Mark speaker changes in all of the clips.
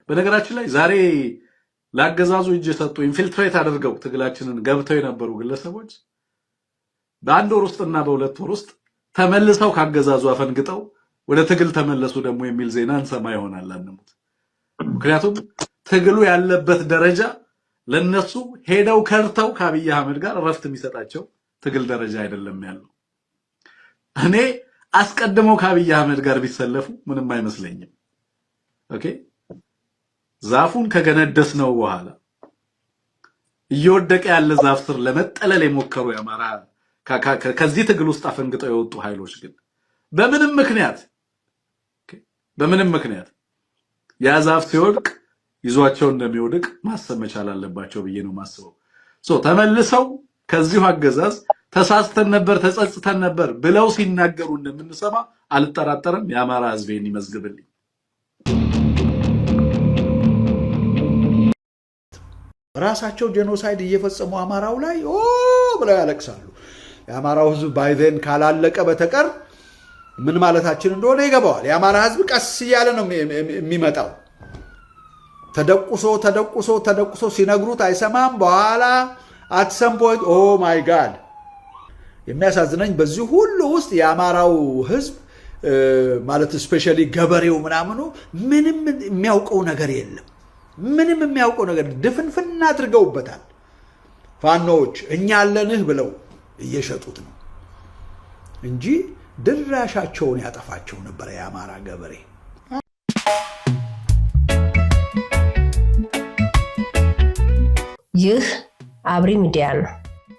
Speaker 1: በነገራችን ላይ ዛሬ ላገዛዙ እጅ የሰጡ ኢንፊልትሬት አድርገው ትግላችንን ገብተው የነበሩ ግለሰቦች በአንድ ወር ውስጥና በሁለት ወር ውስጥ ተመልሰው ካገዛዙ አፈንግጠው ወደ ትግል ተመለሱ ደግሞ የሚል ዜና እንሰማ ይሆናል አንሙት። ምክንያቱም ትግሉ ያለበት ደረጃ ለነሱ ሄደው ከርተው ከአብይ አህመድ ጋር እረፍት የሚሰጣቸው ትግል ደረጃ አይደለም ያለው። እኔ አስቀድመው ከአብይ አህመድ ጋር ቢሰለፉ ምንም አይመስለኝም። ኦኬ ዛፉን ከገነደስነው በኋላ እየወደቀ ያለ ዛፍ ስር ለመጠለል የሞከሩ የአማራ ከዚህ ትግል ውስጥ አፈንግጠው የወጡ ኃይሎች ግን በምንም ምክንያት ያ ዛፍ ሲወድቅ ይዟቸው እንደሚወድቅ ማሰብ መቻል አለባቸው ብዬ ነው ማስበው። ተመልሰው ከዚሁ አገዛዝ ተሳስተን ነበር ተጸጽተን ነበር ብለው ሲናገሩ እንደምንሰማ አልጠራጠርም። የአማራ ህዝብን ይመዝግብልኝ።
Speaker 2: ራሳቸው ጄኖሳይድ እየፈጸሙ አማራው ላይ ብለው ያለቅሳሉ። የአማራው ህዝብ ባይዘን ካላለቀ በተቀር ምን ማለታችን እንደሆነ ይገባዋል። የአማራ ህዝብ ቀስ እያለ ነው የሚመጣው። ተደቁሶ ሲነግሩት አይሰማም። በኋላ at some point ማይ ጋድ የሚያሳዝነኝ በዚህ ሁሉ ውስጥ የአማራው ህዝብ ማለት ስፔሻሊ ገበሬው ምናምኑ ምንም የሚያውቀው ነገር የለም። ምንም የሚያውቀው ነገር ድፍንፍን አድርገውበታል። ፋኖች እኛ አለንህ ብለው እየሸጡት ነው እንጂ ድራሻቸውን ያጠፋቸው ነበር የአማራ ገበሬ።
Speaker 3: ይህ አብሪ ሚዲያ ነው።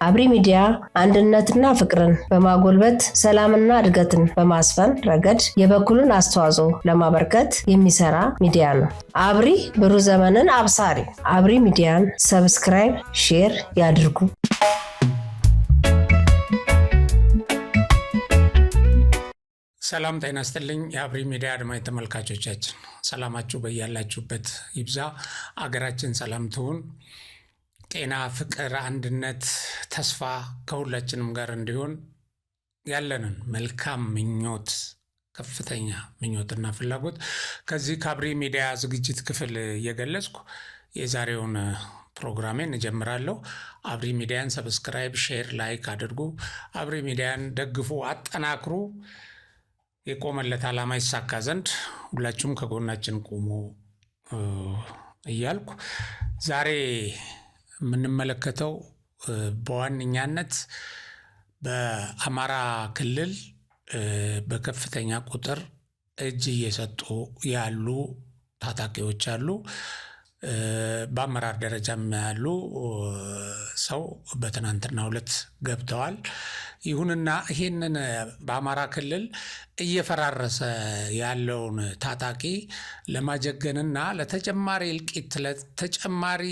Speaker 3: አብሪ ሚዲያ አንድነትና ፍቅርን በማጎልበት ሰላምና እድገትን በማስፈን ረገድ የበኩሉን አስተዋጽኦ ለማበርከት የሚሰራ ሚዲያ ነው። አብሪ ብሩህ ዘመንን አብሳሪ። አብሪ ሚዲያን ሰብስክራይብ፣ ሼር ያድርጉ።
Speaker 4: ሰላም ጤና ይስጥልኝ። የአብሪ ሚዲያ አድማጭ ተመልካቾቻችን ሰላማችሁ በያላችሁበት ይብዛ። አገራችን ሰላም ትሁን። ጤና፣ ፍቅር፣ አንድነት፣ ተስፋ ከሁላችንም ጋር እንዲሆን ያለንን መልካም ምኞት፣ ከፍተኛ ምኞትና ፍላጎት ከዚህ ከአብሪ ሚዲያ ዝግጅት ክፍል እየገለጽኩ የዛሬውን ፕሮግራሜን እጀምራለሁ። አብሪ ሚዲያን ሰብስክራይብ፣ ሼር፣ ላይክ አድርጉ። አብሪ ሚዲያን ደግፉ፣ አጠናክሩ። የቆመለት ዓላማ ይሳካ ዘንድ ሁላችሁም ከጎናችን ቆሙ እያልኩ ዛሬ የምንመለከተው በዋነኛነት በአማራ ክልል በከፍተኛ ቁጥር እጅ እየሰጡ ያሉ ታጣቂዎች አሉ። በአመራር ደረጃም ያሉ ሰው በትናንትናው ዕለት ገብተዋል። ይሁንና ይህንን በአማራ ክልል እየፈራረሰ ያለውን ታጣቂ ለማጀገንና ለተጨማሪ እልቂት ለተጨማሪ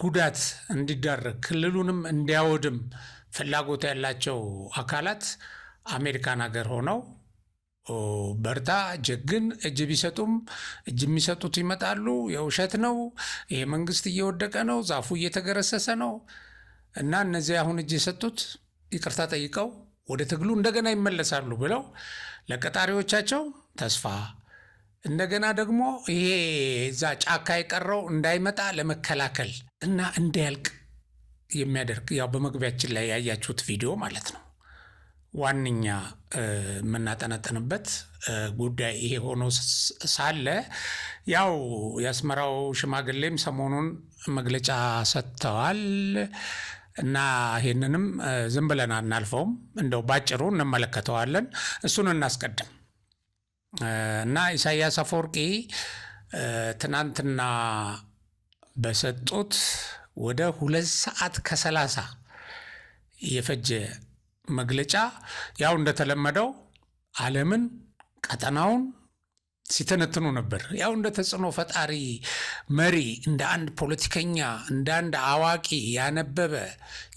Speaker 4: ጉዳት እንዲዳረግ ክልሉንም እንዲያወድም ፍላጎት ያላቸው አካላት አሜሪካን ሀገር ሆነው በርታ ጀግን እጅ ቢሰጡም እጅ የሚሰጡት ይመጣሉ፣ የውሸት ነው፣ ይሄ መንግስት እየወደቀ ነው፣ ዛፉ እየተገረሰሰ ነው እና እነዚህ አሁን እጅ የሰጡት ይቅርታ ጠይቀው ወደ ትግሉ እንደገና ይመለሳሉ ብለው ለቀጣሪዎቻቸው ተስፋ እንደገና ደግሞ ይሄ እዛ ጫካ የቀረው እንዳይመጣ ለመከላከል እና እንዲያልቅ የሚያደርግ ያው በመግቢያችን ላይ ያያችሁት ቪዲዮ ማለት ነው። ዋነኛ የምናጠነጥንበት ጉዳይ ይሄ ሆኖ ሳለ ያው የአስመራው ሽማግሌም ሰሞኑን መግለጫ ሰጥተዋል እና ይሄንንም ዝም ብለን አናልፈውም፣ እንደው ባጭሩ እንመለከተዋለን። እሱን እናስቀድም እና ኢሳያስ አፈወርቂ ትናንትና በሰጡት ወደ 2 ሰዓት ከ30 የፈጀ መግለጫ ያው እንደተለመደው ዓለምን ቀጠናውን ሲተነትኑ ነበር። ያው እንደ ተጽዕኖ ፈጣሪ መሪ፣ እንደ አንድ ፖለቲከኛ፣ እንደ አንድ አዋቂ ያነበበ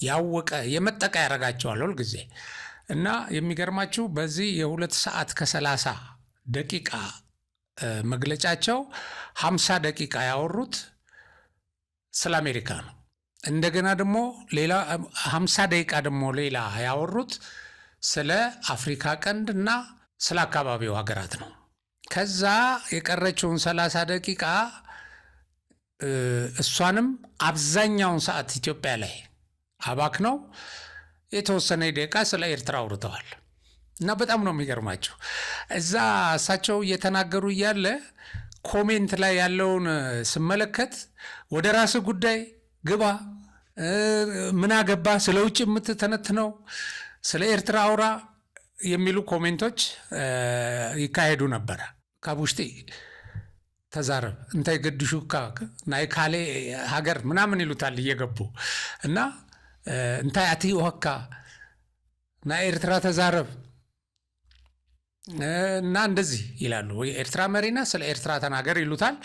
Speaker 4: ያወቀ የመጠቃ ያደርጋቸዋል ሁል ጊዜ እና የሚገርማችሁ በዚህ የ2 ሰዓት ከ30 ደቂቃ መግለጫቸው 50 ደቂቃ ያወሩት ስለ አሜሪካ ነው። እንደገና ደግሞ ሌላ 50 ደቂቃ ደግሞ ሌላ ያወሩት ስለ አፍሪካ ቀንድ እና ስለ አካባቢው ሀገራት ነው። ከዛ የቀረችውን 30 ደቂቃ እሷንም አብዛኛውን ሰዓት ኢትዮጵያ ላይ አባክነው የተወሰነ ደቂቃ ስለ ኤርትራ አውርተዋል። እና በጣም ነው የሚገርማቸው። እዛ እሳቸው እየተናገሩ እያለ ኮሜንት ላይ ያለውን ስመለከት ወደ ራስ ጉዳይ ግባ፣ ምን አገባ፣ ስለ ውጭ የምትተነትነው ስለ ኤርትራ አውራ የሚሉ ኮሜንቶች ይካሄዱ ነበረ። ካቡሽቲ ተዛረብ እንታይ ገድሹካ ናይ ካሌ ሀገር ምናምን ይሉታል እየገቡ እና እንታይ አትይወካ ናይ ኤርትራ ተዛረብ እና እንደዚህ ይላሉ። ኤርትራ መሪና ስለ ኤርትራ ተናገር ይሉታል።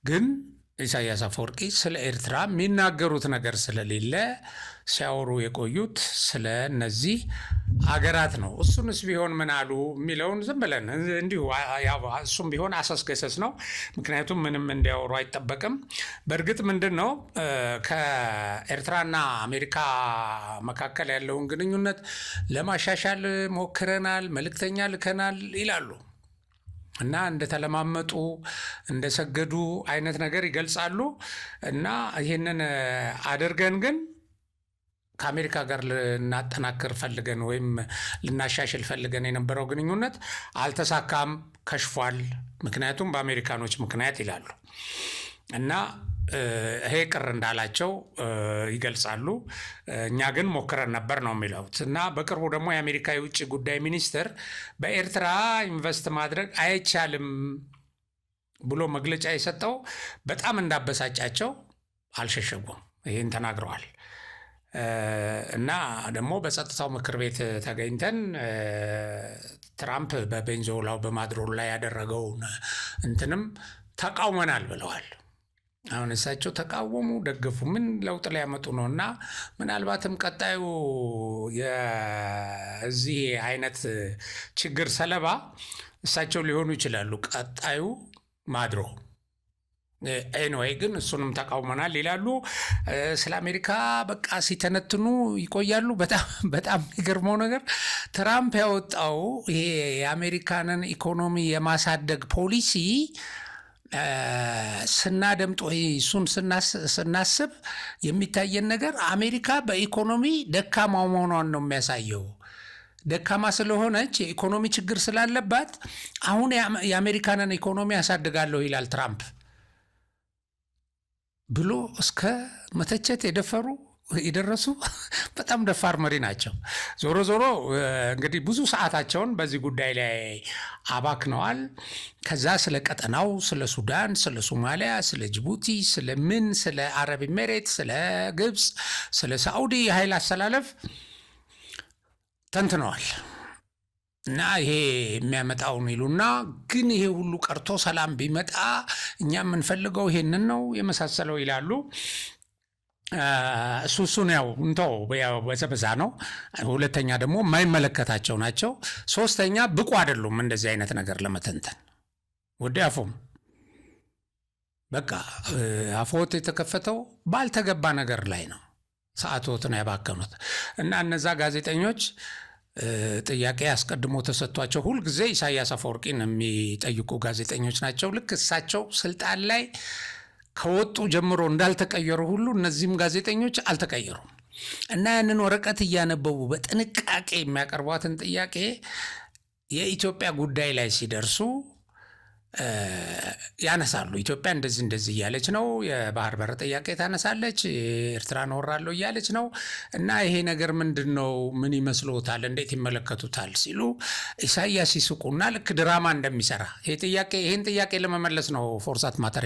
Speaker 4: ግን ኢሳያስ አፈወርቂ ስለ ኤርትራ የሚናገሩት ነገር ስለሌለ ሲያወሩ የቆዩት ስለ እነዚህ አገራት ነው። እሱንስ ቢሆን ምን አሉ የሚለውን ዝም ብለን እንዲሁ እሱም ቢሆን አሰስገሰስ ነው። ምክንያቱም ምንም እንዲያወሩ አይጠበቅም። በእርግጥ ምንድን ነው ከኤርትራና አሜሪካ መካከል ያለውን ግንኙነት ለማሻሻል ሞክረናል፣ መልእክተኛ ልከናል ይላሉ እና እንደተለማመጡ እንደሰገዱ አይነት ነገር ይገልጻሉ። እና ይህንን አድርገን ግን ከአሜሪካ ጋር ልናጠናክር ፈልገን ወይም ልናሻሽል ፈልገን የነበረው ግንኙነት አልተሳካም፣ ከሽፏል። ምክንያቱም በአሜሪካኖች ምክንያት ይላሉ እና ይሄ ቅር እንዳላቸው ይገልጻሉ። እኛ ግን ሞክረን ነበር ነው የሚሉት። እና በቅርቡ ደግሞ የአሜሪካ የውጭ ጉዳይ ሚኒስትር በኤርትራ ኢንቨስት ማድረግ አይቻልም ብሎ መግለጫ የሰጠው በጣም እንዳበሳጫቸው አልሸሸጉም። ይህን ተናግረዋል። እና ደግሞ በጸጥታው ምክር ቤት ተገኝተን ትራምፕ በቬንዙዌላው በማዱሮ ላይ ያደረገውን እንትንም ተቃውመናል ብለዋል። አሁን እሳቸው ተቃወሙ፣ ደገፉ፣ ምን ለውጥ ሊያመጡ ነው? እና ምናልባትም ቀጣዩ የዚህ አይነት ችግር ሰለባ እሳቸው ሊሆኑ ይችላሉ። ቀጣዩ ማዱሮ ኤኒዌይ ግን እሱንም ተቃውመናል ይላሉ። ስለ አሜሪካ በቃ ሲተነትኑ ይቆያሉ። በጣም የሚገርመው ነገር ትራምፕ ያወጣው ይሄ የአሜሪካንን ኢኮኖሚ የማሳደግ ፖሊሲ ስናደምጥ ወይ እሱን ስናስብ የሚታየን ነገር አሜሪካ በኢኮኖሚ ደካማ መሆኗን ነው የሚያሳየው። ደካማ ስለሆነች የኢኮኖሚ ችግር ስላለባት አሁን የአሜሪካንን ኢኮኖሚ ያሳድጋለሁ ይላል ትራምፕ ብሎ እስከ መተቸት የደረሱ በጣም ደፋር መሪ ናቸው። ዞሮ ዞሮ እንግዲህ ብዙ ሰዓታቸውን በዚህ ጉዳይ ላይ አባክነዋል። ከዛ ስለ ቀጠናው፣ ስለ ሱዳን፣ ስለ ሶማሊያ፣ ስለ ጅቡቲ፣ ስለ አረብ ኤሜሬት፣ ስለ ግብፅ፣ ስለ ሳዑዲ የኃይል አሰላለፍ ተንትነዋል። እና ይሄ የሚያመጣውን ይሉና ግን ይሄ ሁሉ ቀርቶ ሰላም ቢመጣ እኛ የምንፈልገው ይሄንን ነው የመሳሰለው ይላሉ። እሱን ያው እንተው በዘበዛ ነው። ሁለተኛ ደግሞ የማይመለከታቸው ናቸው። ሶስተኛ ብቁ አይደሉም እንደዚህ አይነት ነገር ለመተንተን። ወደ አፎም በቃ አፎት የተከፈተው ባልተገባ ነገር ላይ ነው። ሰዓቶትን ያባከኑት እና እነዛ ጋዜጠኞች ጥያቄ አስቀድሞ ተሰጥቷቸው ሁልጊዜ ኢሳያስ አፈወርቂን የሚጠይቁ ጋዜጠኞች ናቸው። ልክ እሳቸው ስልጣን ላይ ከወጡ ጀምሮ እንዳልተቀየሩ ሁሉ እነዚህም ጋዜጠኞች አልተቀየሩም እና ያንን ወረቀት እያነበቡ በጥንቃቄ የሚያቀርቧትን ጥያቄ የኢትዮጵያ ጉዳይ ላይ ሲደርሱ ያነሳሉ። ኢትዮጵያ እንደዚህ እያለች ነው፣ የባህር በር ጥያቄ ታነሳለች፣ ኤርትራን ወራለሁ እያለች ነው እና ይሄ ነገር ምንድን ነው? ምን ይመስሎታል? እንዴት ይመለከቱታል? ሲሉ ኢሳያስ ይስቁና ልክ ድራማ እንደሚሰራ ይህን ጥያቄ ለመመለስ ነው ፎርሳት ማተር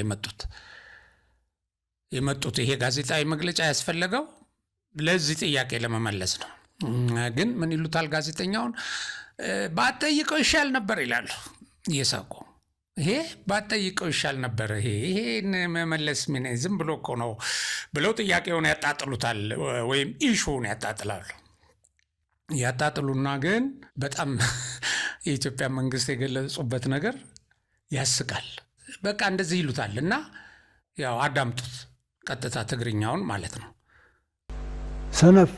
Speaker 4: የመጡት ይሄ ጋዜጣዊ መግለጫ ያስፈለገው ለዚህ ጥያቄ ለመመለስ ነው። ግን ምን ይሉታል ጋዜጠኛውን? ባትጠይቀው ይሻል ነበር ይላሉ እየሳቁ። ይሄ ባትጠይቀው ይሻል ነበር፣ ይሄን መመለስ ምን ዝም ብሎ እኮ ነው ብለው ጥያቄውን ያጣጥሉታል፣ ወይም ኢሹውን ያጣጥሉና ግን በጣም የኢትዮጵያ መንግስት የገለጹበት ነገር ያስቃል። በቃ እንደዚህ ይሉታል እና ያው አዳምጡት፣ ቀጥታ ትግርኛውን ማለት ነው።
Speaker 5: ሰነፍ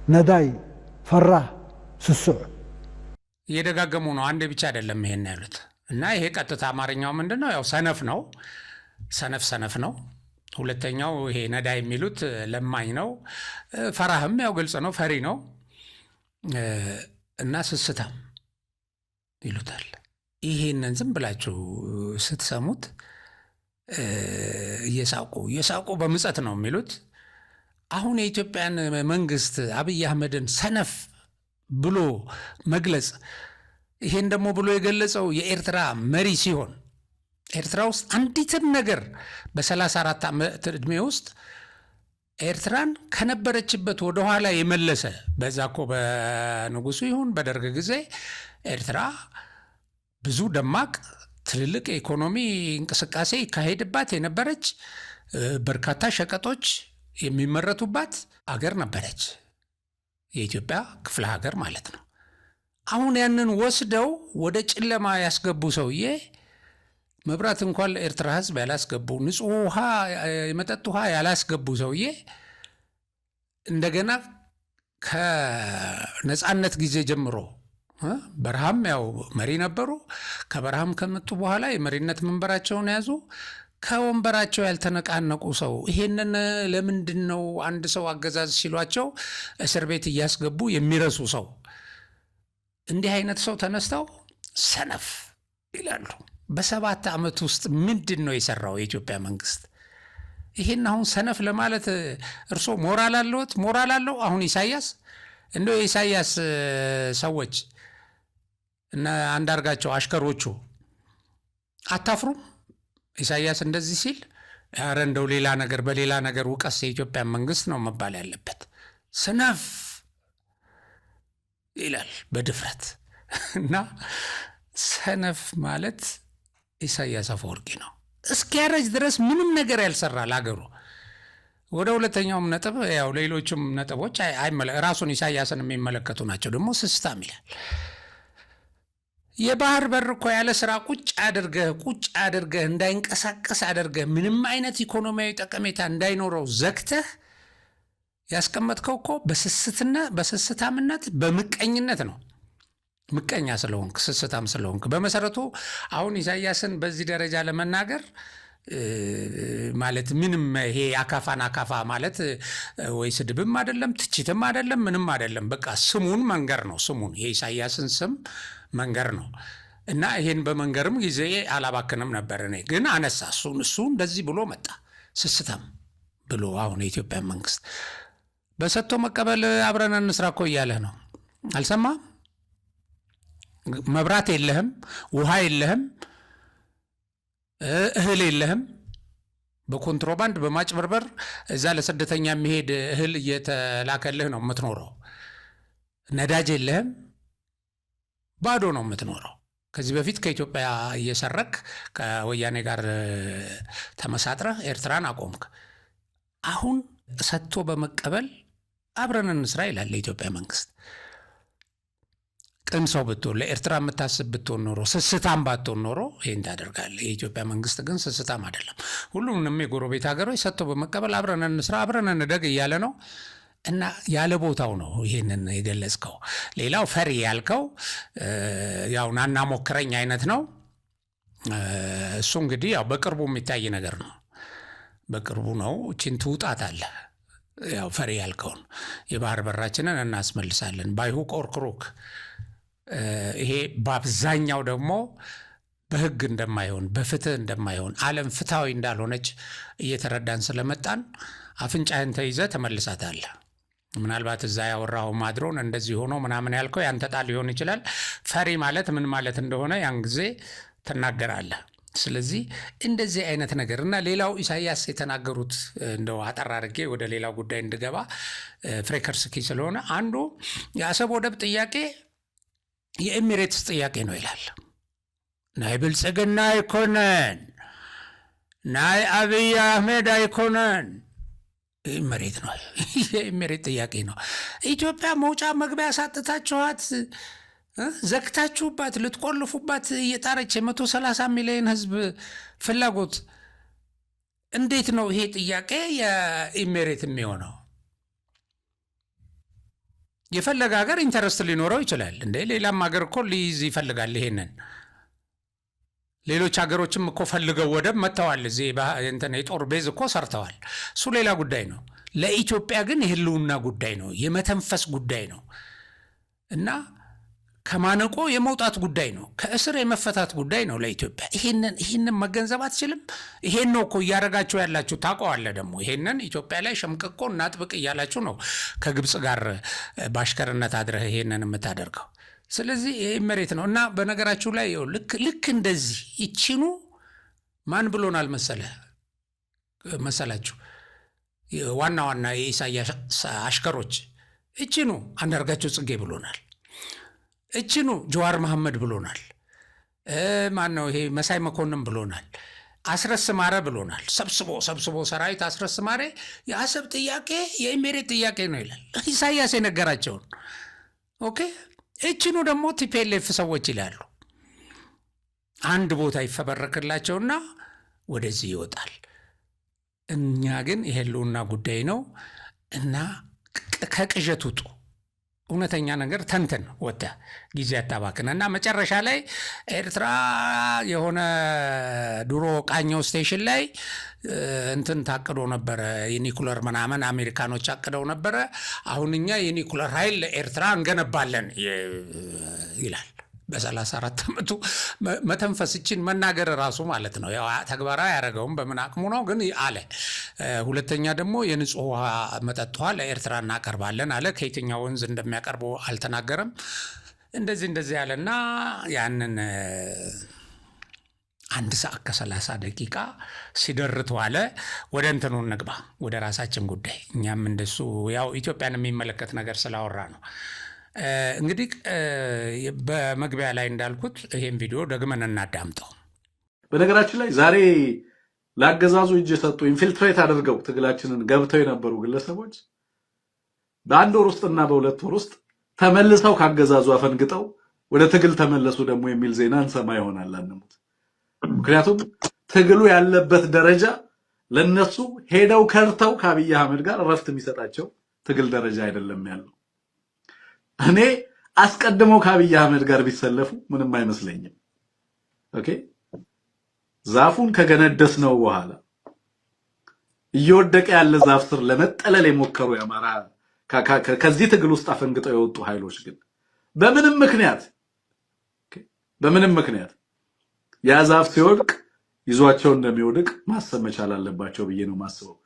Speaker 5: ነዳይ ፈራህ ስሱዕ
Speaker 4: እየደጋገሙ ነው። አንዴ ብቻ አይደለም ይሄን ያሉት። እና ይሄ ቀጥታ አማርኛው ምንድነው? ያው ሰነፍ ነው። ሰነፍ ነው። ሁለተኛው ይሄ ነዳ የሚሉት ለማኝ ነው። ፈራህም ያው ግልጽ ነው፣ ፈሪ ነው። እና ስስታም ይሉታል። ይሄንን ዝም ብላችሁ ስትሰሙት እየሳቁ በምጸት ነው የሚሉት። አሁን የኢትዮጵያን መንግስት አብይ አህመድን ሰነፍ ብሎ መግለጽ፣ ይሄን ደግሞ ብሎ የገለጸው የኤርትራ መሪ ሲሆን ኤርትራ ውስጥ አንዲትም ነገር በ34 ዓመት ዕድሜ ውስጥ ኤርትራን ከነበረችበት ወደኋላ የመለሰ በዛ እኮ በንጉሱ ይሁን በደርግ ጊዜ ኤርትራ ብዙ ደማቅ ትልልቅ የኢኮኖሚ እንቅስቃሴ ይካሄድባት የነበረች በርካታ ሸቀጦች የሚመረቱባት አገር ነበረች። የኢትዮጵያ ክፍለ ሀገር ማለት ነው። አሁን ያንን ወስደው ወደ ጨለማ ያስገቡ ሰውዬ መብራት እንኳን ለኤርትራ ሕዝብ ያላስገቡ፣ ንጹህ ውሃ የመጠጥ ውሃ ያላስገቡ ሰውዬ እንደገና ከነጻነት ጊዜ ጀምሮ በረሃም ያው መሪ ነበሩ። ከበረሃም ከመጡ በኋላ የመሪነት መንበራቸውን ያዙ። ከወንበራቸው ያልተነቃነቁ ሰው ይሄንን ለምንድን ነው አንድ ሰው አገዛዝ ሲሏቸው እስር ቤት እያስገቡ የሚረሱ ሰው? እንዲህ አይነት ሰው ተነስተው ሰነፍ ይላሉ። በ7 ዓመት ውስጥ ምንድን ነው የሰራው የኢትዮጵያ መንግስት? ይሄን አሁን ሰነፍ ለማለት እርሶ ሞራል አለዎት? ሞራል አለው? አሁን ኢሳያስ እንደው የኢሳያስ ሰዎች እና አንዳርጋቸው አሽከሮቹ አታፍሩም? ኢሳያስ እንደዚህ ሲል ኧረ እንደው ሌላ ነገር በሌላ ነገር ውቀስ የኢትዮጵያ መንግስት ነው መባል ያለበት። ሰነፍ ይላል በድፍረት። እና ሰነፍ ማለት ኢሳያስ አፈወርቂ ነው። እስኪያረጅ ድረስ ምንም ነገር ያልሰራ ለሀገሩ። ወደ ሁለተኛውም ነጥብ ያው ሌሎችም ነጥቦች ራሱን ኢሳያስን የሚመለከቱ ናቸው። ደግሞ ስስታም ይላል። የባህር በር እኮ ያለ ስራ ቁጭ አድርገህ እንዳይንቀሳቀስ አድርገህ ምንም አይነት ኢኮኖሚያዊ ጠቀሜታ እንዳይኖረው ዘግተህ ያስቀመጥከው እኮ በስስታምነት በምቀኝነት ነው። ምቀኛ ስለሆንክ፣ ስስታም ስለሆንክ። በመሰረቱ አሁን ኢሳያስን በዚህ ደረጃ ለመናገር ማለት ምንም ይሄ አካፋ ማለት ወይ ስድብም አይደለም፣ ትችትም አይደለም፣ ምንም አይደለም። በቃ ስሙን መንገር ነው። ስሙን የኢሳያስን ስም መንገር ነው። እና ይሄን በመንገርም ጊዜ አላባክንም ነበር። እኔ ግን አነሳ እሱ እንደዚህ ብሎ መጣ ስስታም ብሎ። አሁን የኢትዮጵያ መንግስት በሰጥቶ መቀበል አብረን እንስራ እኮ እያለህ ነው። አልሰማም? መብራት የለህም፣ ውሃ የለህም፣ እህል የለህም። በኮንትሮባንድ በማጭበርበር እዛ ለስደተኛ የሚሄድ እህል እየተላከልህ ነው የምትኖረው። ነዳጅ የለህም፣ ባዶ ነው የምትኖረው። ከዚህ በፊት ከኢትዮጵያ እየሰረክ ከወያኔ ጋር ተመሳጥረህ ኤርትራን አቆምክ። አሁን ሰጥቶ በመቀበል አብረን እንስራ ይላል የኢትዮጵያ መንግስት። ቅን ሰው ብትሆን፣ ለኤርትራ የምታስብ ብትሆን ኖሮ፣ ስስታም ባትሆን ኖሮ ይህን ታደርጋለህ። የኢትዮጵያ መንግስት ግን ስስታም አይደለም። ሁሉንም የጎረቤት ሀገሮች ሰጥቶ በመቀበል አብረን እንስራ፣ አብረን እንደግ እያለ ነው። እና ያለ ቦታው ነው ይህንን የገለጽከው። ሌላው ፈሪ ያልከው ያው ናና ሞክረኝ አይነት ነው። እሱ እንግዲህ ያው በቅርቡ የሚታይ ነገር ነው። በቅርቡ ነው እቺን ትውጣት አለ። ያው ፈሪ ያልከውን የባህር በራችንን እናስመልሳለን ባይሁ ቆርክሮክ። ይሄ በአብዛኛው ደግሞ በህግ እንደማይሆን በፍትህ እንደማይሆን ዓለም ፍትሃዊ እንዳልሆነች እየተረዳን ስለመጣን አፍንጫህን ተይዘህ ተመልሳታለህ። ምናልባት እዛ ያወራው ማድሮን እንደዚህ ሆኖ ምናምን ያልከው ያንተ ጣል ሊሆን ይችላል። ፈሪ ማለት ምን ማለት እንደሆነ ያን ጊዜ ትናገራለህ። ስለዚህ እንደዚህ አይነት ነገር እና ሌላው ኢሳያስ የተናገሩት እንደው አጠር አድርጌ ወደ ሌላው ጉዳይ እንድገባ ፍሬከርስኪ ስለሆነ አንዱ የአሰብ ወደብ ጥያቄ የኤሚሬትስ ጥያቄ ነው ይላል። ናይ ብልጽግና አይኮነን፣ ናይ አብይ አህመድ አይኮነን፣ መሬት ነው። የኤሚሬት ጥያቄ ነው። ኢትዮጵያ መውጫ መግቢያ ሳጥታችኋት ዘግታችሁባት ልትቆልፉባት እየጣረች 130 ሚሊዮን ህዝብ ፍላጎት እንዴት ነው ይሄ ጥያቄ የኤሚሬት የሚሆነው? የፈለገ ሀገር ኢንተረስት ሊኖረው ይችላል እንዴ። ሌላም ሀገር እኮ ሊይዝ ይፈልጋል ይሄንን። ሌሎች ሀገሮችም እኮ ፈልገው ወደብ መጥተዋል። እዚህ የጦር ቤዝ እኮ ሰርተዋል። እሱ ሌላ ጉዳይ ነው። ለኢትዮጵያ ግን የህልውና ጉዳይ ነው፣ የመተንፈስ ጉዳይ ነው እና ከማነቆ የመውጣት ጉዳይ ነው፣ ከእስር የመፈታት ጉዳይ ነው ለኢትዮጵያ። ይሄንን መገንዘብ አትችልም? ይሄን ነው እኮ እያደረጋችሁ ያላችሁ። ታውቀዋለህ ደግሞ ይሄንን ኢትዮጵያ ላይ ሸምቅቆ እናጥብቅ እያላችሁ ነው ከግብፅ ጋር በአሽከርነት አድረህ ይሄንን የምታደርገው። ስለዚህ ይህ መሬት ነው እና በነገራችሁ ላይ ልክ እንደዚህ ይቺኑ ማን ብሎናል መሰላችሁ? ዋና ዋና የኢሳያስ አሽከሮች እቺኑ አንዳርጋቸው ጽጌ ብሎናል። እቺኑ ጀዋር መሐመድ ብሎናል። ማን ነው ይሄ መሳይ መኮንን ብሎናል። አስረስ ማረ ብሎናል። ሰብስቦ ሰራዊት አስረስ ማረ የአሰብ ጥያቄ የኢሜሬት ጥያቄ ነው ይላል ኢሳያስ የነገራቸውን። ኦኬ እቺኑ ደግሞ ቲፒኤልኤፍ ሰዎች ይላሉ። አንድ ቦታ ይፈበረክላቸውና ወደዚህ ይወጣል። እኛ ግን የህልውና ጉዳይ ነው እና ከቅዠት ውጡ። እውነተኛ ነገር ተንትን ወጣ ጊዜ አታባክን እና መጨረሻ ላይ ኤርትራ የሆነ ድሮ ቃኘው ስቴሽን ላይ እንትን ታቅዶ ነበረ፣ የኒኩለር ምናምን አሜሪካኖች አቅደው ነበረ። አሁን እኛ የኒኩለር ኃይል ኤርትራ እንገነባለን ይላል። በ34 ዓመቱ መተንፈስችን መናገር ራሱ ማለት ነው። ያው ተግባራዊ ያደረገውም በምን አቅሙ ነው ግን አለ። ሁለተኛ ደግሞ የንጹህ ውሃ መጠጥ ውሃ ለኤርትራ እናቀርባለን አለ። ከየትኛው ወንዝ እንደሚያቀርቡ አልተናገረም። እንደዚህ ያለና ያንን 1 ሰዓት ከ30 ደቂቃ ሲደርት ዋለ። ወደ እንትኑ እንግባ፣ ወደ ራሳችን ጉዳይ። እኛም እንደሱ ያው ኢትዮጵያን የሚመለከት ነገር ስላወራ ነው። እንግዲህ በመግቢያ ላይ እንዳልኩት ይሄን ቪዲዮ ደግመን እናዳምጠው።
Speaker 1: በነገራችን ላይ ዛሬ ለአገዛዙ እጅ የሰጡ ኢንፊልትሬት አድርገው ትግላችንን ገብተው የነበሩ ግለሰቦች በ1 ወር ውስጥና በ2 ወር ውስጥ ተመልሰው ካገዛዙ አፈንግጠው ወደ ትግል ተመለሱ ደግሞ የሚል ዜና እንሰማ ይሆናል አንሙት። ምክንያቱም ትግሉ ያለበት ደረጃ ለነሱ ሄደው ከርተው ከአብይ አህመድ ጋር እረፍት የሚሰጣቸው ትግል ደረጃ አይደለም ያለው። እኔ አስቀድመው ከአብይ አህመድ ጋር ቢሰለፉ ምንም አይመስለኝም። ኦኬ ዛፉን ከገነደስ ነው በኋላ እየወደቀ ያለ ዛፍ ስር ለመጠለል የሞከሩ የአማራ ከዚህ ትግል ውስጥ አፈንግጠው የወጡ ኃይሎች ግን በምንም ምክንያት ያ ዛፍ ሲወድቅ ይዟቸው እንደሚወድቅ ማሰብ መቻል አለባቸው ብዬ ነው ማስበው።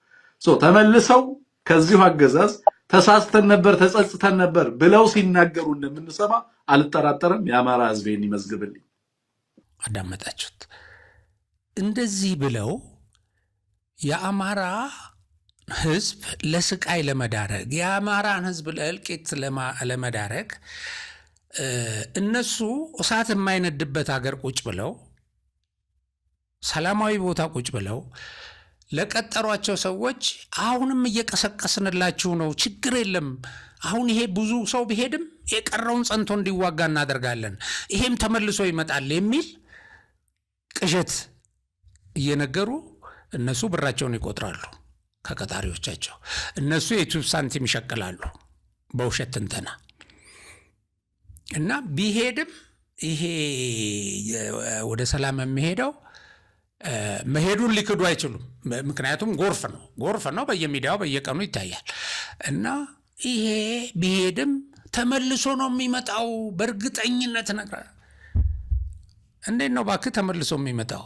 Speaker 1: ተመልሰው ከዚሁ አገዛዝ ተሳስተን ነበር ተጸጽተን ነበር ብለው ሲናገሩ እንደምንሰማ አልጠራጠርም። የአማራ ህዝብን ይመዝግብልኝ።
Speaker 4: አዳመጣችሁት? እንደዚህ ብለው የአማራ ህዝብ ለስቃይ ለመዳረግ የአማራን ህዝብ ለእልቂት ለመዳረግ እነሱ እሳት የማይነድበት ሀገር ቁጭ ብለው ሰላማዊ ቦታ ቁጭ ብለው ለቀጠሯቸው ሰዎች አሁንም እየቀሰቀስንላችሁ ነው፣ ችግር የለም፣ አሁን ይሄ ብዙ ሰው ቢሄድም የቀረውን ጸንቶ እንዲዋጋ እናደርጋለን፣ ይሄም ተመልሶ ይመጣል የሚል ቅዠት እየነገሩ እነሱ ብራቸውን ይቆጥራሉ ከቀጣሪዎቻቸው። እነሱ የዩቲዩብ ሳንቲም ይሸቅላሉ በውሸት ትንተና እና ቢሄድም ይሄ ወደ ሰላም የሚሄደው መሄዱን ሊክዱ አይችሉም። ምክንያቱም ጎርፍ ነው በየሚዲያው በየቀኑ ይታያል። እና ይሄ ቢሄድም ተመልሶ ነው የሚመጣው በእርግጠኝነት ነገር። እንዴት ነው ባክህ ተመልሶ የሚመጣው?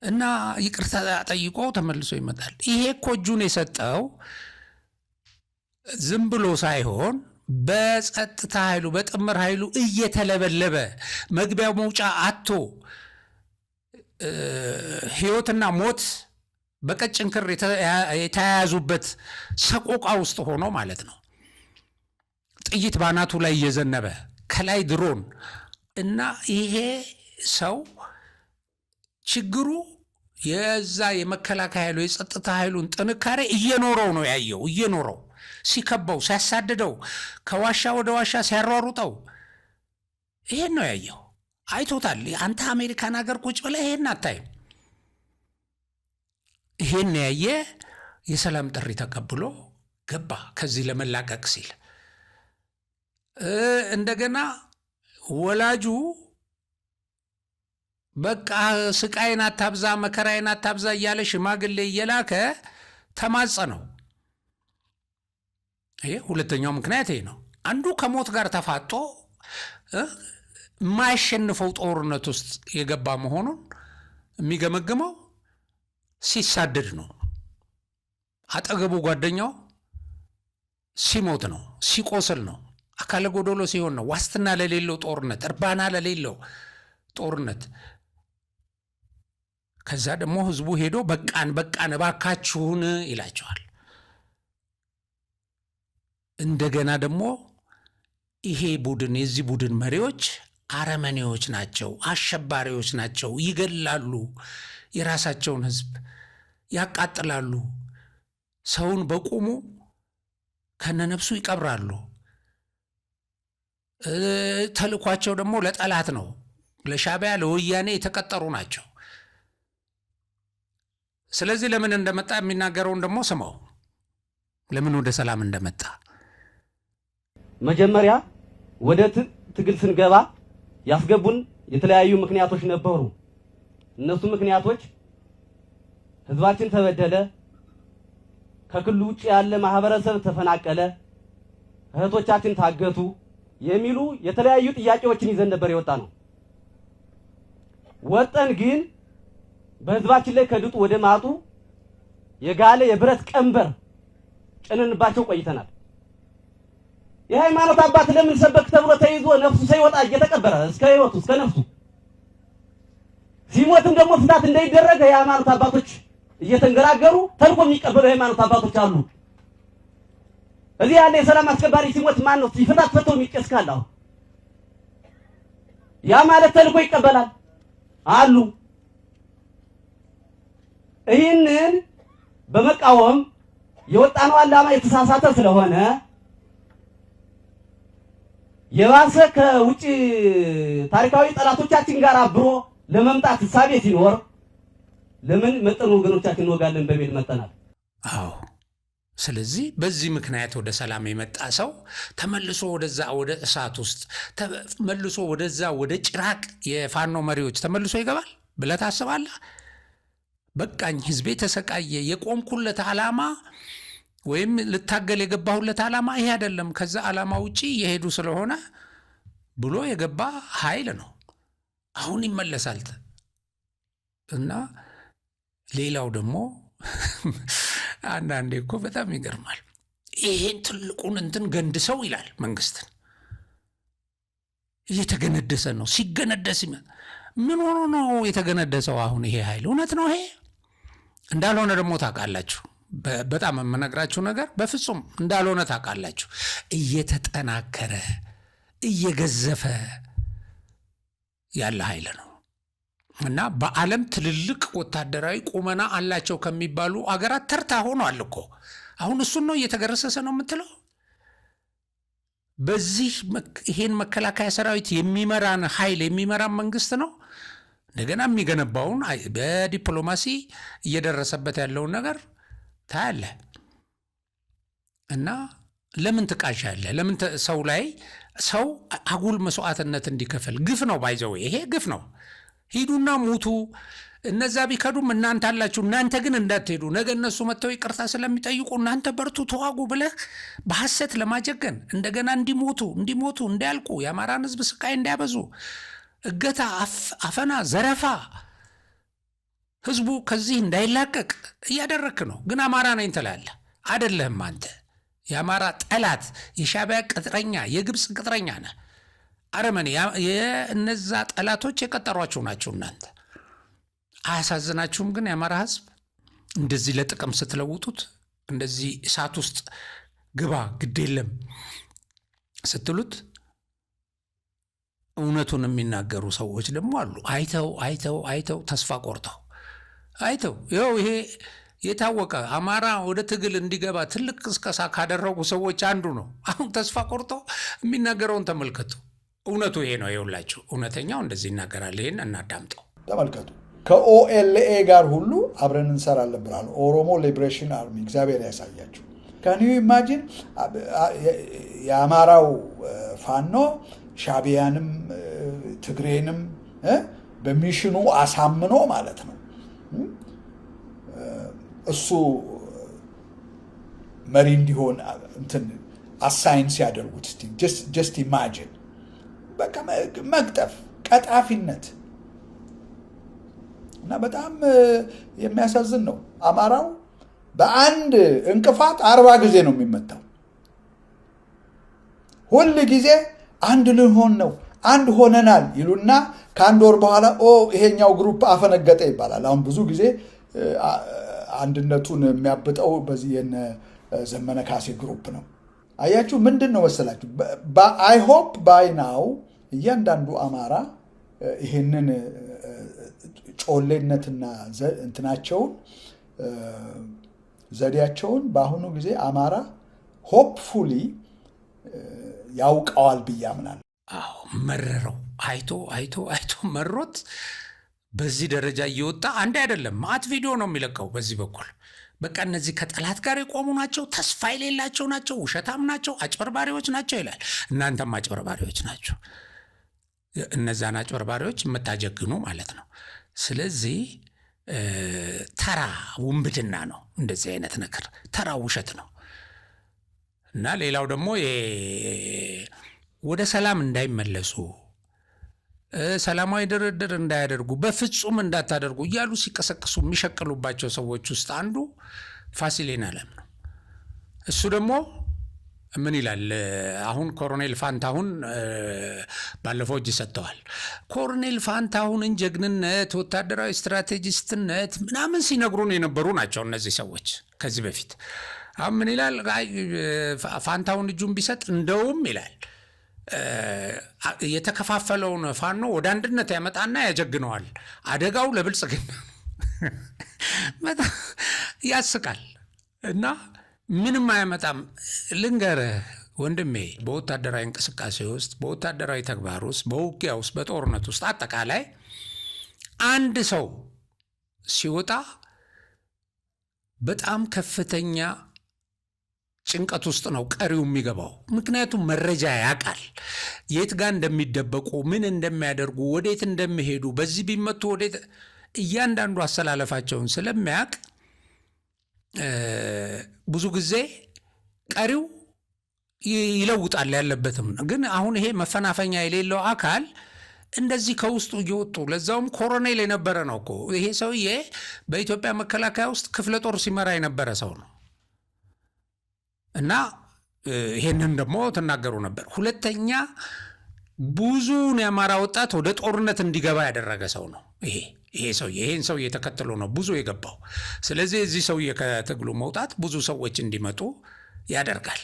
Speaker 4: እና ይቅርታ ጠይቆ ተመልሶ ይመጣል። ይሄ እኮ እጁን የሰጠው ዝም ብሎ ሳይሆን በጸጥታ ኃይሉ በጥምር ኃይሉ እየተለበለበ መግቢያው መውጫ አጥቶ ህይወትና ሞት በቀጭን ክር የተያያዙበት ሰቆቃ ውስጥ ሆኖ ማለት ነው። ጥይት ባናቱ ላይ እየዘነበ ከላይ ድሮን እና ይሄ ሰው ችግሩ የዛ የመከላከያ ኃይሉ የጸጥታ ኃይሉን ጥንካሬ እየኖረው ነው ያየው። እየኖረው ሲከበው ሲያሳድደው ከዋሻ ወደ ዋሻ ሲያሯሩጠው ይሄን ነው ያየው። አይቶታል። አንተ አሜሪካን ሀገር ቁጭ ብለህ ይሄን አታይም። ይሄን ያየ የሰላም ጥሪ ተቀብሎ ገባ ከዚህ ለመላቀቅ ሲል እንደገና ወላጁ በቃ ስቃይን አታብዛ መከራዬን አታብዛ እያለ ሽማግሌ እየላከ ተማጸነው። ይሄ ሁለተኛው ምክንያት ይሄ ነው። አንዱ ከሞት ጋር ተፋጦ የማያሸንፈው ጦርነት ውስጥ የገባ መሆኑን የሚገመግመው ሲሳደድ ነው። አጠገቡ ጓደኛው ሲሞት ነው፣ ሲቆስል ነው፣ አካለ ጎዶሎ ሲሆን ነው። ዋስትና ለሌለው ጦርነት፣ እርባና ለሌለው ጦርነት። ከዛ ደግሞ ህዝቡ ሄዶ በቃን እባካችሁን ይላቸዋል። እንደገና ደግሞ ይሄ ቡድን የዚህ ቡድን መሪዎች አረመኔዎች ናቸው፣ አሸባሪዎች ናቸው፣ ይገላሉ፣ የራሳቸውን ህዝብ ያቃጥላሉ፣ ሰውን በቁሙ ከነነፍሱ ይቀብራሉ። ተልኳቸው ደግሞ ለጠላት ነው፣ ለሻዕቢያ ለወያኔ የተቀጠሩ ናቸው። ስለዚህ ለምን እንደመጣ የሚናገረውን ደግሞ ስማው። ለምን ወደ ሰላም እንደመጣ
Speaker 5: መጀመሪያ ወደ ትግል ስንገባ ያስገቡን የተለያዩ ምክንያቶች ነበሩ። እነሱ ምክንያቶች ህዝባችን ተበደለ፣ ከክልሉ ውጭ ያለ ማህበረሰብ ተፈናቀለ፣ እህቶቻችን ታገቱ የሚሉ የተለያዩ ጥያቄዎችን ይዘን ነበር የወጣ ነው። ወጠን ግን በህዝባችን ላይ ከድጡ ወደ ማጡ የጋለ የብረት ቀንበር ጭነንባቸው ቆይተናል። የሃይማኖት አባት ለምን ሰበክ ተብሎ ተይዞ ነፍሱ ሳይወጣ እየተቀበረ እስከ ህይወቱ እስከ ነፍሱ ሲሞትም ደግሞ ፍታት እንዳይደረግ የሃይማኖት አባቶች እየተንገራገሩ ተልኮ የሚቀበሉ የሃይማኖት አባቶች አሉ። እዚህ ያለ የሰላም አስከባሪ ሲሞት ማን ነው ይፈታት ፈቶ የሚቀስካለው? ያ ማለት ተልኮ ይቀበላል አሉ። ይህንን በመቃወም የወጣነው ዓላማ የተሳሳተ ስለሆነ የባሰ ከውጭ ታሪካዊ ጠላቶቻችን ጋር አብሮ ለመምጣት ሐሳብ ሲኖር ለምን መጠኑ ወገኖቻችን እንወጋለን በሚል መጠናል።
Speaker 4: አዎ። ስለዚህ በዚህ ምክንያት ወደ ሰላም የመጣ ሰው ተመልሶ ወደዛ ወደ እሳት ውስጥ ተመልሶ ወደዛ ወደ ጭራቅ የፋኖ መሪዎች ተመልሶ ይገባል ብለህ ታስባለህ? በቃኝ ህዝቤ ተሰቃየ፣ የቆምኩለት ዓላማ ወይም ልታገል የገባሁለት ዓላማ ይሄ አይደለም፣ ከዛ ዓላማ ውጪ የሄዱ ስለሆነ ብሎ የገባ ኃይል ነው። አሁን ይመለሳል። እና ሌላው ደግሞ አንዳንዴ እኮ በጣም ይገርማል። ይሄን ትልቁን እንትን ገንድሰው ይላል መንግስትን። እየተገነደሰ ነው። ሲገነደስ ምን ሆኖ ነው የተገነደሰው? አሁን ይሄ ኃይል እውነት ነው ይሄ እንዳልሆነ ደግሞ ታውቃላችሁ። በጣም የምነግራችሁ ነገር በፍጹም እንዳልሆነ ታውቃላችሁ። እየተጠናከረ እየገዘፈ ያለ ኃይል ነው እና በዓለም ትልልቅ ወታደራዊ ቁመና አላቸው ከሚባሉ አገራት ተርታ ሆኗል እኮ። አሁን እሱን ነው እየተገረሰሰ ነው የምትለው? በዚህ ይሄን መከላከያ ሰራዊት የሚመራን ኃይል የሚመራን መንግስት ነው እንደገና የሚገነባውን በዲፕሎማሲ እየደረሰበት ያለውን ነገር ታያለ። እና ለምን ትቃዣለህ? ለምን ሰው ላይ ሰው አጉል መስዋዕትነት እንዲከፈል? ግፍ ነው ባይዘው፣ ይሄ ግፍ ነው። ሂዱና ሙቱ፣ እነዛ ቢከዱም እናንተ አላችሁ፣ እናንተ ግን እንዳትሄዱ፣ ነገ እነሱ መጥተው ይቅርታ ስለሚጠይቁ እናንተ በርቱ ተዋጉ ብለህ በሐሰት ለማጀገን እንደገና እንዲሞቱ እንዲያልቁ የአማራን ህዝብ ስቃይ እንዲያበዙ እገታ፣ አፈና፣ ዘረፋ ህዝቡ ከዚህ እንዳይላቀቅ እያደረክ ነው። ግን አማራ ነኝ ትላለህ። አይደለህም። አንተ የአማራ ጠላት፣ የሻዕቢያ ቅጥረኛ፣ የግብፅ ቅጥረኛ ነህ። አረመኔ። የእነዛ ጠላቶች የቀጠሯችሁ ናችሁ እናንተ። አያሳዝናችሁም? ግን የአማራ ህዝብ እንደዚህ ለጥቅም ስትለውጡት፣ እንደዚህ እሳት ውስጥ ግባ ግድ የለም ስትሉት እውነቱን የሚናገሩ ሰዎች ደግሞ አሉ። አይተው ተስፋ ቆርጠው ይኸው ይሄ የታወቀ አማራ ወደ ትግል እንዲገባ ትልቅ ቅስቀሳ ካደረጉ ሰዎች አንዱ ነው። አሁን ተስፋ ቆርጠው የሚናገረውን ተመልከቱ። እውነቱ ይሄ ነው። ይኸውላችሁ እውነተኛው እንደዚህ ይናገራል። ይሄን እናዳምጠው።
Speaker 2: ተመልከቱ። ከኦኤልኤ ጋር ሁሉ አብረን እንሰራለን ብሏል። ኦሮሞ ሊብሬሽን አርሚ። እግዚአብሔር ያሳያችሁ። ካን ዩ ኢማጂን የአማራው ፋኖ ሻቢያንም ትግሬንም በሚሽኑ አሳምኖ ማለት ነው እሱ መሪ እንዲሆን እንትን አሳይን ሲያደርጉት እስቲ ጀስት ኢማጂን በቃ መቅጠፍ ቀጣፊነት እና በጣም የሚያሳዝን ነው። አማራው በአንድ እንቅፋት 40 ጊዜ ነው የሚመታው። ሁል ጊዜ አንድ ልንሆን ነው አንድ ሆነናል ይሉና ከአንድ ወር በኋላ ይሄኛው ግሩፕ አፈነገጠ ይባላል። አሁን ብዙ ጊዜ አንድነቱን የሚያብጠው በዚህ የነ ዘመነ ካሴ ግሩፕ ነው። አያችሁ ምንድን ነው መሰላችሁ? አይ ሆፕ ባይ ናው እያንዳንዱ አማራ ይሄንን ጮሌነትና እንትናቸውን ዘዴያቸውን በአሁኑ ጊዜ አማራ ሆፕፉሊ ያውቀዋል ብዬ አምናለሁ።
Speaker 4: አዎ መረረው አይቶ መሮት በዚህ ደረጃ እየወጣ አንድ አይደለም ማት ቪዲዮ ነው የሚለቀው በዚህ በኩል በቃ እነዚህ ከጠላት ጋር የቆሙ ናቸው፣ ተስፋ የሌላቸው ናቸው፣ ውሸታም ናቸው፣ አጭበርባሪዎች ናቸው ይላል። እናንተም አጭበርባሪዎች ናቸው። እነዛን አጭበርባሪዎች የምታጀግኑ ማለት ነው። ስለዚህ ተራ ውንብድና ነው እንደዚህ አይነት ነገር፣ ተራ ውሸት ነው። እና ሌላው ደግሞ ወደ ሰላም እንዳይመለሱ ሰላማዊ ድርድር እንዳያደርጉ በፍጹም እንዳታደርጉ እያሉ ሲቀሰቅሱ የሚሸቅሉባቸው ሰዎች ውስጥ አንዱ ፋሲሌን አለም ነው። እሱ ደግሞ ምን ይላል? አሁን ኮሎኔል ፋንታሁን ባለፈው እጅ ሰጥተዋል። ኮሎኔል ፋንታሁንን ጀግንነት፣ ወታደራዊ ስትራቴጂስትነት ምናምን ሲነግሩን የነበሩ ናቸው እነዚህ ሰዎች ከዚህ በፊት። አሁን ምን ይላል? ፋንታሁን እጁን ቢሰጥ እንደውም ይላል የተከፋፈለውን ፋኖ ወደ አንድነት ያመጣና ያጀግነዋል። አደጋው ለብልጽግና ያስቃል እና ምንም አያመጣም። ልንገርህ ወንድሜ፣ በወታደራዊ እንቅስቃሴ ውስጥ፣ በወታደራዊ ተግባር ውስጥ፣ በውጊያ ውስጥ፣ በጦርነት ውስጥ አጠቃላይ አንድ ሰው ሲወጣ በጣም ከፍተኛ ጭንቀት ውስጥ ነው ቀሪው የሚገባው። ምክንያቱም መረጃ ያውቃል፣ የት ጋር እንደሚደበቁ፣ ምን እንደሚያደርጉ፣ ወዴት እንደሚሄዱ፣ በዚህ ቢመቱ ወዴት፣ እያንዳንዱ አሰላለፋቸውን ስለሚያውቅ ብዙ ጊዜ ቀሪው ይለውጣል ያለበትም። ግን አሁን ይሄ መፈናፈኛ የሌለው አካል እንደዚህ ከውስጡ እየወጡ ለዛውም ኮሎኔል የነበረ ነው እኮ ይሄ ሰውዬ። በኢትዮጵያ መከላከያ ውስጥ ክፍለ ጦር ሲመራ የነበረ ሰው ነው እና ይሄንን ደግሞ ትናገሩ ነበር። ሁለተኛ ብዙውን የአማራ ወጣት ወደ ጦርነት እንዲገባ ያደረገ ሰው ነው ይሄ ሰውዬ። ይሄን ሰውዬ ተከትሎ ነው ብዙ የገባው። ስለዚህ እዚህ ሰውዬ ከትግሉ መውጣት ብዙ ሰዎች እንዲመጡ ያደርጋል።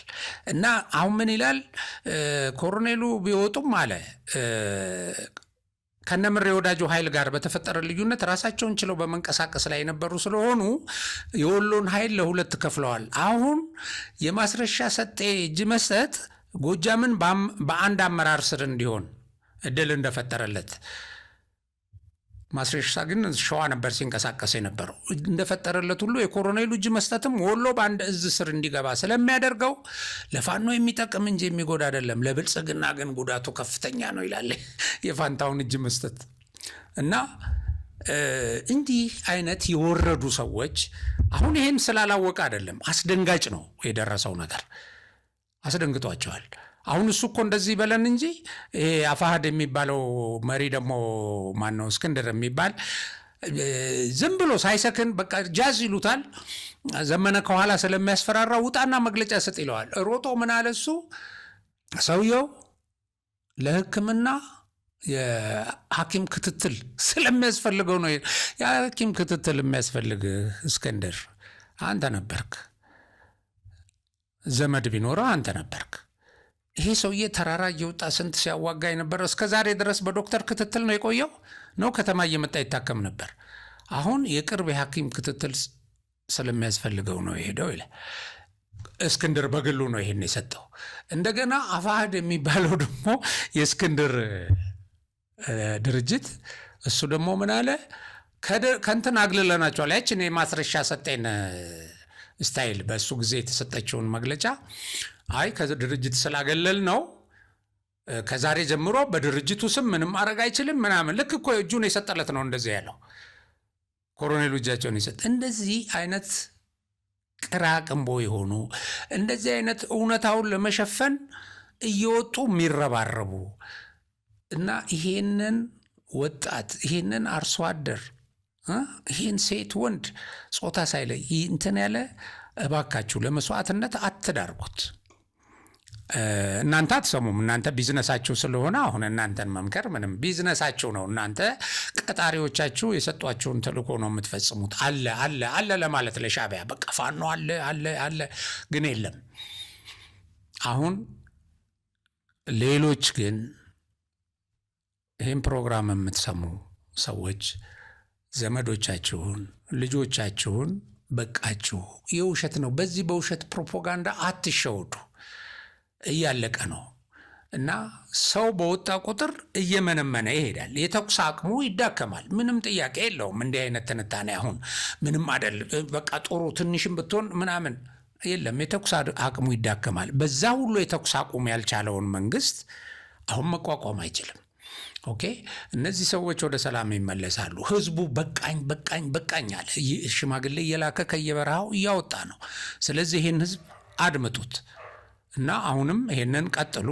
Speaker 4: እና አሁን ምን ይላል ኮሎኔሉ? ቢወጡም አለ ከነምሬ ወዳጁ ኃይል ጋር በተፈጠረ ልዩነት ራሳቸውን ችለው በመንቀሳቀስ ላይ የነበሩ ስለሆኑ የወሎን ኃይል ለሁለት ከፍለዋል። አሁን የማስረሻ ሰጤ እጅ መስጠት ጎጃምን በአንድ አመራር ስር እንዲሆን እድል እንደፈጠረለት፣ ማስረሻ ግን ሸዋ ነበር ሲንቀሳቀስ የነበረው፣ እንደፈጠረለት ሁሉ የኮሎኔሉ እጅ መስጠትም ወሎ በአንድ እዝ ስር እንዲገባ ስለሚያደርገው ለፋኖ የሚጠቅም እንጂ የሚጎዳ አይደለም፣ ለብልጽግና ግን ጉዳቱ ከፍተኛ ነው ይላል የፋንታውን እጅ መስጠት። እና እንዲህ አይነት የወረዱ ሰዎች አሁን ይሄን ስላላወቀ አይደለም፣ አስደንጋጭ ነው የደረሰው ነገር፣ አስደንግጧቸዋል። አሁን እሱ እኮ እንደዚህ በለን እንጂ ይሄ አፋሃድ የሚባለው መሪ ደግሞ ማን ነው? እስክንድር የሚባል ዝም ብሎ ሳይሰክን በቃ ጃዝ ይሉታል። ዘመነ ከኋላ ስለሚያስፈራራ ውጣና መግለጫ ስጥ ይለዋል። ሮጦ ምን አለ እሱ ሰውየው ለሕክምና የሐኪም ክትትል ስለሚያስፈልገው ነው። የሐኪም ክትትል የሚያስፈልግ እስክንድር አንተ ነበርክ፣ ዘመድ ቢኖረው አንተ ነበርክ። ይሄ ሰውዬ ተራራ እየወጣ ስንት ሲያዋጋ የነበረ እስከ ዛሬ ድረስ በዶክተር ክትትል ነው የቆየው ነው ከተማ እየመጣ ይታከም ነበር። አሁን የቅርብ የሐኪም ክትትል ስለሚያስፈልገው ነው የሄደው ይላል። እስክንድር በግሉ ነው ይሄን የሰጠው። እንደገና አፋሃድ የሚባለው ደግሞ የእስክንድር ድርጅት እሱ ደግሞ ምን አለ? ከእንትን አግልለናቸዋል። ያችን የማስረሻ ሰጤን ስታይል በሱ ጊዜ የተሰጠችውን መግለጫ አይ ከድርጅት ስላገለል ነው ከዛሬ ጀምሮ በድርጅቱ ስም ምንም ማድረግ አይችልም ምናምን ልክ እኮ እጁን የሰጠለት ነው እንደዚህ ያለው ኮሎኔሉ እጃቸውን ይሰጥ እንደዚህ አይነት ቅራቅንቦ የሆኑ እንደዚህ አይነት እውነታውን ለመሸፈን እየወጡ የሚረባረቡ እና ይሄንን ወጣት ይሄንን አርሶ አደር ይሄን ሴት ወንድ ጾታ ሳይለይ እንትን ያለ እባካችሁ ለመስዋዕትነት አትዳርጉት። እናንተ አትሰሙም። እናንተ ቢዝነሳችሁ ስለሆነ አሁን እናንተን መምከር ምንም ቢዝነሳችሁ ነው። እናንተ ቀጣሪዎቻችሁ የሰጧችሁን ተልእኮ ነው የምትፈጽሙት። አለ አለ አለ ለማለት ለሻዕቢያ በቃ ፋኖ አለ አለ አለ ግን የለም። አሁን ሌሎች ግን ይህን ፕሮግራም የምትሰሙ ሰዎች ዘመዶቻችሁን ልጆቻችሁን በቃችሁ የውሸት ነው በዚህ በውሸት ፕሮፓጋንዳ አትሸወዱ። እያለቀ ነው እና ሰው በወጣ ቁጥር እየመነመነ ይሄዳል። የተኩስ አቅሙ ይዳከማል። ምንም ጥያቄ የለውም። እንዲህ አይነት ትንታኔ አሁን ምንም አይደል በቃ ጦሩ ትንሽም ብትሆን ምናምን የለም። የተኩስ አቅሙ ይዳከማል። በዛ ሁሉ የተኩስ አቁም ያልቻለውን መንግስት አሁን መቋቋም አይችልም። ኦኬ እነዚህ ሰዎች ወደ ሰላም ይመለሳሉ። ህዝቡ በቃኝ በቃኝ በቃኝ አለ። ሽማግሌ እየላከ ከየበረሃው እያወጣ ነው። ስለዚህ ይህን ህዝብ አድምጡት እና አሁንም ይሄንን ቀጥሉ።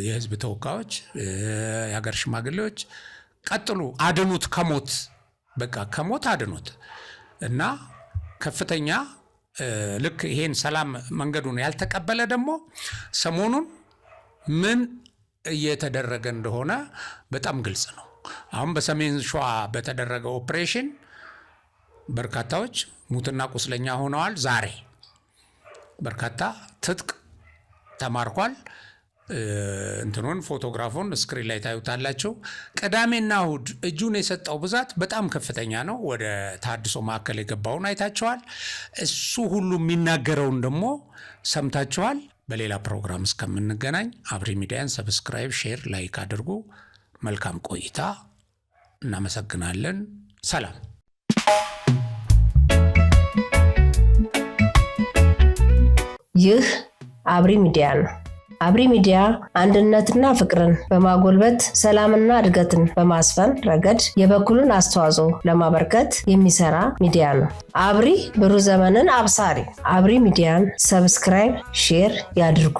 Speaker 4: የህዝብ ተወካዮች የሀገር ሽማግሌዎች ቀጥሉ። አድኑት ከሞት በቃ ከሞት አድኑት እና ከፍተኛ ልክ ይሄን ሰላም መንገዱን ያልተቀበለ ደግሞ ሰሞኑን ምን እየተደረገ እንደሆነ በጣም ግልጽ ነው። አሁን በሰሜን ሸዋ በተደረገ ኦፕሬሽን በርካታዎች ሙትና ቁስለኛ ሆነዋል። ዛሬ በርካታ ትጥቅ ተማርኳል። እንትኑን ፎቶግራፉን ስክሪን ላይ ታዩታላችሁ። ቅዳሜና እሁድ እጁን የሰጠው ብዛት በጣም ከፍተኛ ነው። ወደ ታድሶ ማዕከል የገባውን አይታችኋል። እሱ ሁሉ የሚናገረውን ደግሞ ሰምታችኋል። በሌላ ፕሮግራም እስከምንገናኝ አብሪ ሚዲያን ሰብስክራይብ፣ ሼር፣ ላይክ አድርጉ። መልካም ቆይታ። እናመሰግናለን። ሰላም።
Speaker 3: ይህ አብሪ ሚዲያ ነው። አብሪ ሚዲያ አንድነትና ፍቅርን በማጎልበት ሰላምና እድገትን በማስፈን ረገድ የበኩሉን አስተዋጽኦ ለማበርከት የሚሰራ ሚዲያ ነው። አብሪ ብሩህ ዘመንን አብሳሪ። አብሪ ሚዲያን ሰብስክራይብ፣ ሼር ያድርጉ።